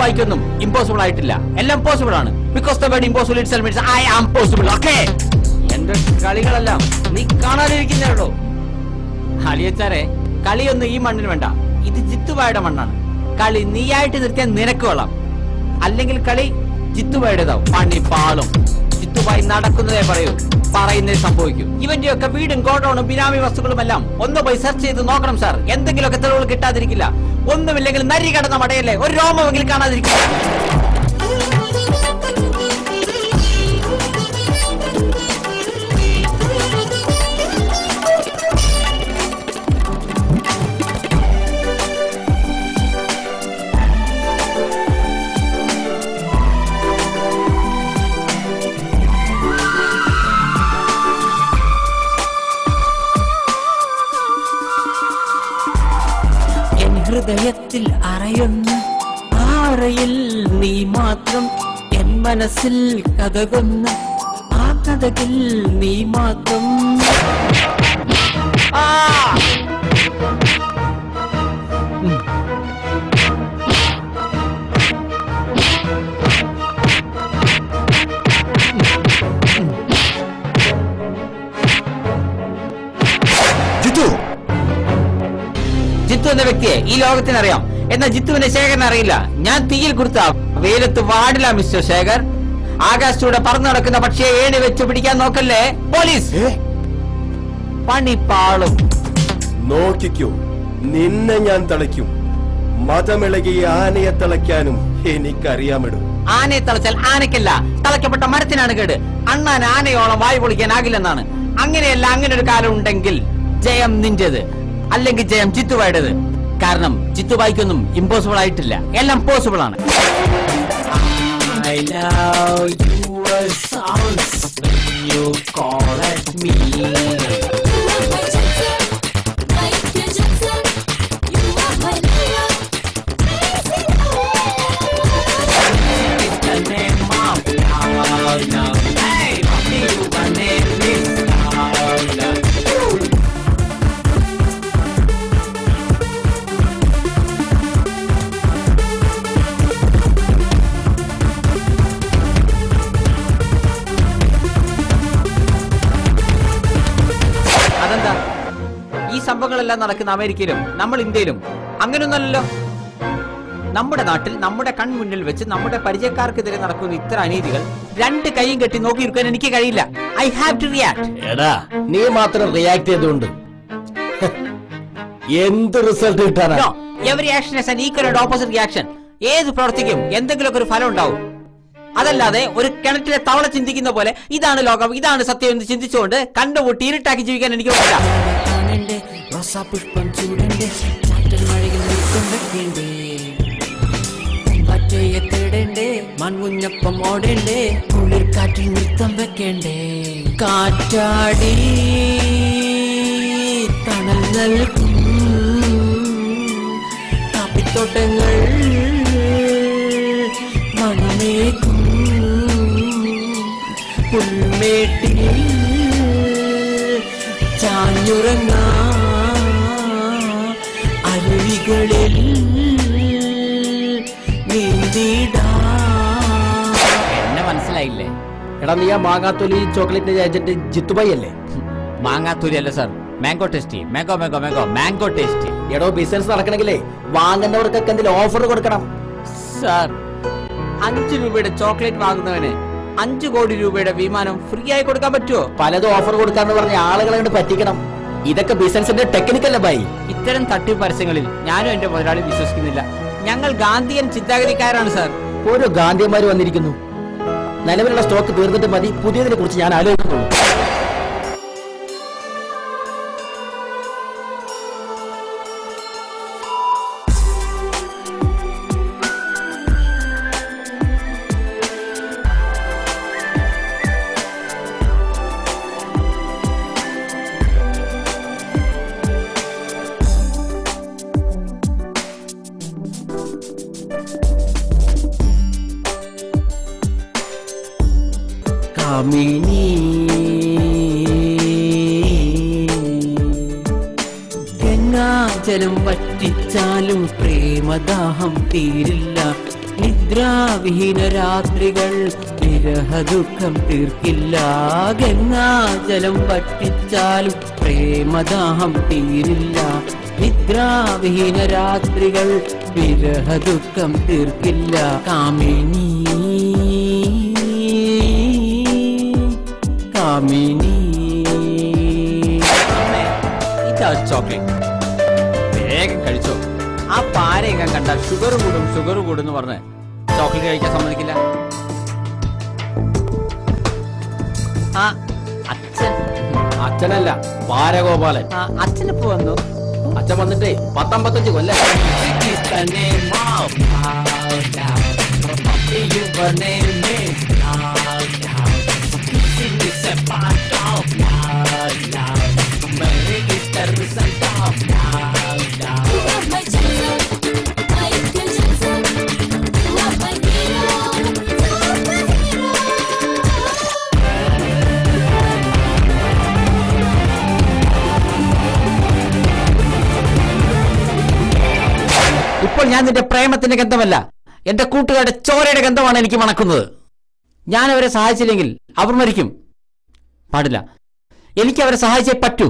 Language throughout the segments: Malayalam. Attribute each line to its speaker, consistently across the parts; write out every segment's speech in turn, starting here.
Speaker 1: ജിത്തുബായിക്കൊന്നും ഇമ്പോസിബിൾ ആയിട്ടില്ല, എല്ലാം പോസിബിൾ ആണ്. Because the word impossible itself means I am possible. Okay, എന്റെ കളികളെല്ലാം നീ കാണാതിരിക്കുന്നേ ഉള്ളൂ. അലിയച്ചാരെ, കളിയൊന്നും ഈ മണ്ണിന് വേണ്ട, ഇത് ജിത്തുബായുടെ മണ്ണാണ്. കളി നീയായിട്ട് നിർത്തിയാൽ നിനക്ക് കൊള്ളാം, അല്ലെങ്കിൽ കളി ജിത്തുബായുടേതാവും. പണി പാളും. ജിത്തുബായി നടക്കുന്നതേ പറയൂ, പറയുന്നേ സംഭവിക്കും. ഇവന്റെ ഒക്കെ വീടും ഗോഡൌണും ബിനാമി വസ്തുക്കളും എല്ലാം ഒന്ന് പോയി സെർച്ച് ചെയ്ത് നോക്കണം സാർ. എന്തെങ്കിലുമൊക്കെ തെളിവുകൾ കിട്ടാതിരിക്കില്ല. ഒന്നുമില്ലെങ്കിൽ നരി കടന്ന മടയല്ലേ, ഒരു രോമമെങ്കിലും കാണാതിരിക്കില്ല. ഹൃദയത്തിൽ അറയുന്ന ആറയിൽ നീ മാത്രം, എൻ മനസ്സിൽ കഥകുന്ന ആ കഥകിൽ നീ മാത്രം. ജിത്തു എന്ന വ്യക്തിയെ ഈ ലോകത്തിനറിയാം, എന്നാൽ ജിത്തുവിനെ ശേഖരൻ അറിയില്ല. ഞാൻ തീയിൽ കൊടുത്ത വെയിലത്ത് വാടില്ല മിസ്റ്റർ ശേഖർ. ആകാശത്തൂടെ പറന്നു നടക്കുന്ന പക്ഷിയെ ഏണി വെച്ച് പിടിക്കാൻ നോക്കല്ലേ പോലീസ്. പണി പാളും.
Speaker 2: നോക്കിക്കോ, നിന്നെ ഞാൻ തളയ്ക്കും. മതമിളകിയ ആനയെ തളയ്ക്കാനും എനിക്കറിയാമിടും.
Speaker 1: ആനയെ തളച്ചാൽ ആനയ്ക്കല്ല, തളയ്ക്കപ്പെട്ട മരത്തിനാണ് കേട്. അണ്ണാൻ ആനയോളം വായു പൊളിക്കാനാകില്ലെന്നാണ്. അങ്ങനെയല്ല, അങ്ങനെ ഒരു കാലം ഉണ്ടെങ്കിൽ ജയം നിന്റേത്, അല്ലെങ്കിൽ ജയം ജിത്തുബായുടേത്. കാരണം ജിത്തുബായിക്കൊന്നും ഇമ്പോസിബിൾ ആയിട്ടില്ല, എല്ലാം പോസിബിൾ ആണ്. I love your sounds when you call at me. അതെന്താ, ഈ സംഭവങ്ങളെല്ലാം നടക്കുന്ന അമേരിക്കയിലും നമ്മൾ ഇന്ത്യയിലും അങ്ങനെയൊന്നല്ലോ. നമ്മുടെ നാട്ടിൽ നമ്മുടെ കൺമുന്നിൽ വെച്ച് നമ്മുടെ പരിചയക്കാർക്കെതിരെ നടക്കുന്ന ഇത്ര അനീതികൾ രണ്ട് കൈയും കെട്ടി നോക്കിയിരിക്കാൻ എനിക്ക് കഴിയില്ല. I have to react.
Speaker 3: എടാ, നീ മാത്രം റിയാക്ട് ചെയ്തുകൊണ്ട് എന്ത് റിസൾട്ട് കിട്ടാനാ?
Speaker 1: Every action is an equal and opposite reaction. ഏത് പ്രവർത്തിക്കും എന്തെങ്കിലുമൊക്കെ ഒരു ഫലം ഉണ്ടാവും. അതല്ലാതെ ഒരു കിണറ്റിലെ തവള ചിന്തിക്കുന്ന പോലെ ഇതാണ് ലോകം, ഇതാണ് സത്യം എന്ന് ചിന്തിച്ചുകൊണ്ട് കണ്ടുമുട്ടി ഇരുട്ടാക്കി ജീവിക്കാൻ എനിക്ക് പറ്റില്ല. മൺകുഞ്ഞപ്പം ഓടേണ്ടേ, കുളിർ കാറ്റിൽ നൃത്തം വെക്കേണ്ടേ, കാറ്റാടി തണൽ നൽകും കാപ്പിത്തോട്ടങ്ങൾ മണമേക്കും പുൽമേട്ടിൽ ചാഞ്ഞുറങ്ങ അരുവികളിൽ നീന്തിടാ. എന്നെ മനസ്സിലായില്ലേ?
Speaker 3: എടാ, നീ ആ മാങ്ങാത്തൊലി ചോക്ലേറ്റിന്റെ ഏജന്റ് ജിത്തുബായി അല്ലേ?
Speaker 1: മാങ്ങാത്തൂരി അല്ല sir, mango tasty. Mango mango mango mango tasty.
Speaker 3: എടോ, ബിസിനസ് നടക്കണമെങ്കിലേ വാങ്ങുന്നവർക്കൊക്കെ എന്തെങ്കിലും ഓഫർ കൊടുക്കണം
Speaker 1: സാർ. 5 രൂപയുടെ ചോക്ലേറ്റ് വാങ്ങുന്നവന് 5 കോടി രൂപയുടെ വിമാനം ഫ്രീ ആയി കൊടുക്കാൻ പറ്റുമോ?
Speaker 3: പലതും ഓഫർ കൊടുക്കാന്ന് പറഞ്ഞ ആളുകളെ കൊണ്ട് പറ്റിക്കണം. ഇതൊക്കെ ബിസിനസിന്റെ ടെക്നിക്കല്ലേ ബൈ?
Speaker 1: ഇത്തരം തട്ടിപ്പ് പരസ്യങ്ങളിൽ ഞാനും എന്റെ മുതലാളി വിശ്വസിക്കുന്നില്ല. ഞങ്ങൾ ഗാന്ധിയൻ ചിന്താഗതിക്കാരാണ് സാർ.
Speaker 3: ഓരോ ഗാന്ധിയന്മാര് വന്നിരിക്കുന്നു. നിലവിലുള്ള സ്റ്റോക്ക് തീർന്നിട്ട് മതി പുതിയതിനെ കുറിച്ച് ഞാൻ ആലോചിക്കുന്നുള്ളൂ.
Speaker 1: ഗംഗാജലം വറ്റിച്ചാലും പ്രേമദാഹം തീരില്ല. നിദ്രാവിഹീന രാത്രികൾ വിരഹദുഃഖം തീർക്കില്ല. ഗംഗാജലം വറ്റിച്ചാലും പ്രേമദാഹം തീരില്ല. നിദ്രാവിഹീന രാത്രികൾ വിരഹദുഃഖം തീർക്കില്ല. കാമിനി കാമിനി. ഇതാ ചോക്ലേറ്റ്, വേഗം കഴിച്ചോ. ആ പാരയൊക്കെ കണ്ടാൽ ഷുഗർ കൂടും എന്ന് പറഞ്ഞ് ചോക്ലേറ്റ് കഴിക്കാൻ സമ്മതിക്കില്ല. ആ അച്ഛൻ,
Speaker 3: അച്ഛനല്ല പാരഗോപാലൻ.
Speaker 1: അച്ഛനിപ്പോ വന്നു.
Speaker 3: അച്ഛൻ വന്നിട്ടേ 10-15 കൊല്ലം.
Speaker 1: ഇപ്പോൾ ഞാൻ നിന്റെ പ്രേമത്തിന്റെ ഗന്ധമല്ല, എന്റെ കൂട്ടുകാരുടെ ചോരയുടെ ഗന്ധമാണ് എനിക്ക് മണക്കുന്നത്. ഞാൻ അവരെ സഹായിച്ചില്ലെങ്കിൽ അവർ മരിക്കും. പാടില്ല, എനിക്ക് അവരെ സഹായിച്ചേ പറ്റൂ.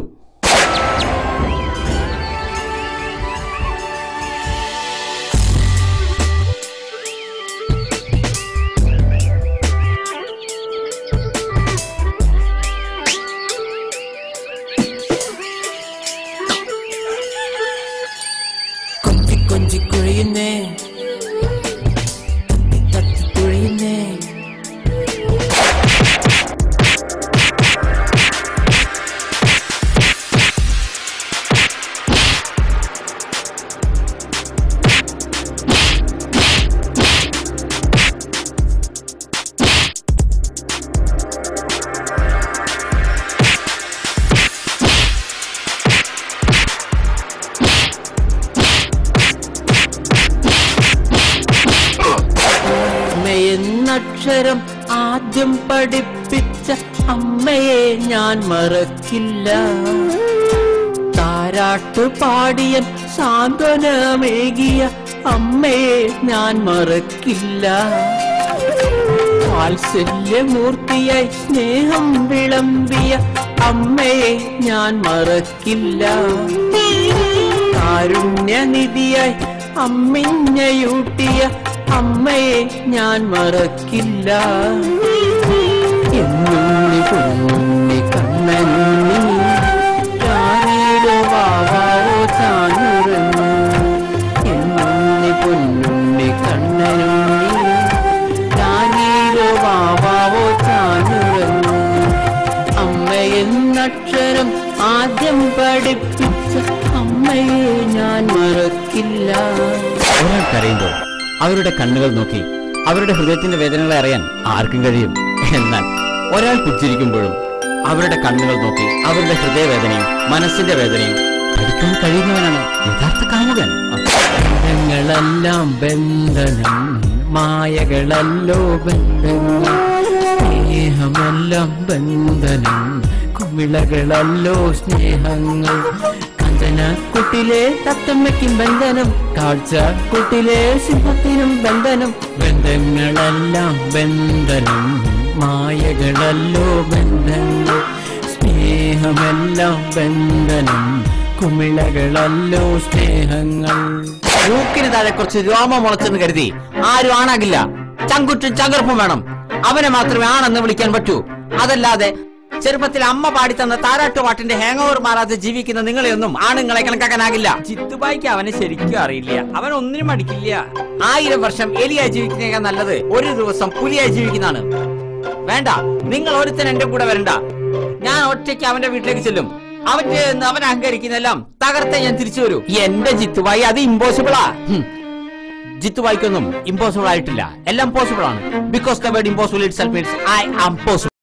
Speaker 1: കൊഞ്ചിക്കൊഴിയുന്നേ, തത്തിക്കൊഴിയുന്നേ. എന്നക്ഷരം ആദ്യം പഠിപ്പിച്ച അമ്മയെ ഞാൻ മറക്കില്ല. താരാട്ട് പാടിയൻ സാന്ത്വനമേകിയ അമ്മയെ ഞാൻ മറക്കില്ല. വാത്സല്യമൂർത്തിയായി സ്നേഹം വിളമ്പിയ അമ്മയെ ഞാൻ മറക്കില്ല. കാരുണ്യനിധിയായി അമ്മിഞ്ഞയൂട്ടിയ അമ്മയെ ഞാൻ മറക്കില്ല. എന്നുണ്ണി പൊന്നുണ്ണി കണ്ണനുണ്ണി ചാരിയിലോ വാവാവോ ചാഞ്ഞുറങ്ങി. എന്നുണ്ണി പൊന്നുണ്ണി കണ്ണനുണ്ണി ചാരിയിലോ വാവാവോ ചാഞ്ഞുറങ്ങി. അമ്മയെന്നക്ഷരം ആദ്യം പഠിപ്പിച്ച അമ്മയെ ഞാൻ മറക്കില്ല. ഒരാൾ കരയുമ്പോൾ അവരുടെ കണ്ണുകൾ നോക്കി അവരുടെ ഹൃദയത്തിന്റെ വേദനകളെ അറിയാൻ ആർക്കും കഴിയും. എന്നാൽ ഒരാൾ പുഞ്ചിരിക്കുമ്പോഴും അവരുടെ കണ്ണുകൾ നോക്കി അവരുടെ ഹൃദയവേദനയും മനസ്സിന്റെ വേദനയും പഠിക്കാൻ കഴിയുന്നവനാണ് യഥാർത്ഥ കാമുകൻ. ബന്ധങ്ങളെല്ലാം ബന്ധനം, മായകളല്ലോ ബന്ധങ്ങൾ. സ്നേഹമെല്ലാം ബന്ധനം, കുമിളകളല്ലോ സ്നേഹങ്ങൾ. കുട്ടിലെ തത്തമ്മയ്ക്കും ബന്ധനം, കാഴ്ച കുട്ടിലെ സിംഹത്തിനും ബന്ധനം. ബന്ധങ്ങളെല്ലാം ബന്ധനം, മായകളല്ലോ ബന്ധങ്ങൾ. സ്നേഹമെല്ലാം ബന്ധനം, കുമിളകളല്ലോ സ്നേഹങ്ങൾ. മൂക്കിന് താഴെ കുറച്ച് രോമം മുളച്ചെന്ന് കരുതി ആരും ആണാകില്ല. ചങ്കുറ്റും ചങ്കർപ്പും വേണം. അവനെ മാത്രമേ ആണെന്ന് വിളിക്കാൻ പറ്റൂ. അതല്ലാതെ ചെറുപ്പത്തിൽ അമ്മ പാടിത്തന്ന താരാട്ടുപാട്ടിന്റെ ഹാങ് ഓവർ മാറാതെ ജീവിക്കുന്ന നിങ്ങളെയൊന്നും ആണുങ്ങളെ കണക്കാക്കാനാകില്ല. ചിത്തുബായിക്ക് അവനെ ശരിക്കും അറിയില്ല. അവൻ ഒന്നിനും മടിക്കില്ല. 1000 വർഷം എലിയായി ജീവിക്കുന്നേക്കാൾ നല്ലത് ഒരു ദിവസം പുലിയായി ജീവിക്കുന്നതാണ്. വേണ്ട, നിങ്ങൾ ഒരുത്തൻ എന്റെ കൂടെ വരണ്ട. ഞാൻ ഒറ്റയ്ക്ക് അവന്റെ വീട്ടിലേക്ക് ചെല്ലും. അവൻ അഹങ്കരിക്കുന്നെല്ലാം തകർത്തേ ഞാൻ തിരിച്ചു വരൂ. എന്റെ ജിത്തുബായി അത് ഇമ്പോസിബിളാ. ജിത്തുബായിക്കൊന്നും ഇമ്പോസിബിൾ ആയിട്ടില്ല. എല്ലാം പോസിബിൾ ആണ്. Because the word impossible itself means I am possible.